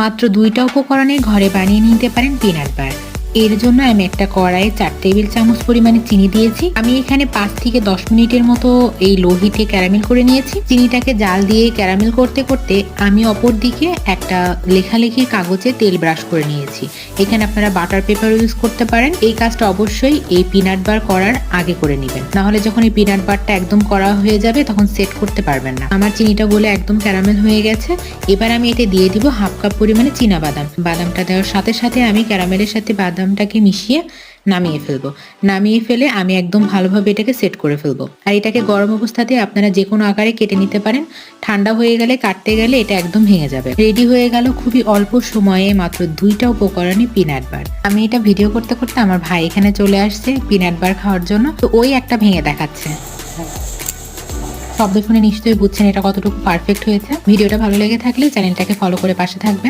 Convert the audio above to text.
মাত্র 2টা উপকরণে ঘরে বানিয়ে নিতে পারেন পিনাট বার। এর জন্য আমি একটা কড়াইয়ে 4 টেবিল চামচ পরিমাণে চিনি দিয়েছি। আমি এখানে 5 থেকে 10 মিনিটের মতো এই লো হিটে ক্যারামেল করে নিয়েছি। চিনিটাকে জাল দিয়ে ক্যারামেল করতে করতে আমি অপর দিকে একটা লেখালেখির কাগজে তেল ব্রাশ করে নিয়েছি। এখানে আপনারা বাটার পেপার ইউজ করতে পারেন। এই কাজটা অবশ্যই এই পিনাট বার করার আগে করে নেবেন, নাহলে যখন এই পিনাট বারটা একদম করা হয়ে যাবে তখন সেট করতে পারবেন না। আমার চিনিটা গলে একদম ক্যারামেল হয়ে গেছে। এবার আমি এতে দিয়ে দিব হাফ কাপ পরিমাণে চীনা বাদাম। বাদামটা দেওয়ার সাথে সাথে আমি ক্যারামেলের সাথে বাদামটাকে মিশিয়ে নামিয়ে ফেলবো। নামিয়ে ফেলে আমি একদম ভালোভাবে এটাকে সেট করে ফেলবো। আর এটাকে গরম অবস্থাতে আপনারা যে কোনো আকারে কেটে নিতে পারেন। ঠান্ডা হয়ে গেলে কাটতে গেলে এটা একদম ভেঙে যাবে। রেডি হয়ে গেল খুবই অল্প সময়ে মাত্র 2টা উপকরণে পিনাট বার। আমি এটা ভিডিও করতে করতে আমার ভাই এখানে চলে আসছে পিনাট বার খাওয়ার জন্য। তো ওই একটা ভেঙে দেখাচ্ছে। শব্দ শুনে নিশ্চয়ই বুঝছেন এটা কতটুকু পারফেক্ট হয়েছে। ভিডিওটা ভালো লেগে থাকলে চ্যানেলটাকে ফলো করে পাশে থাকবেন।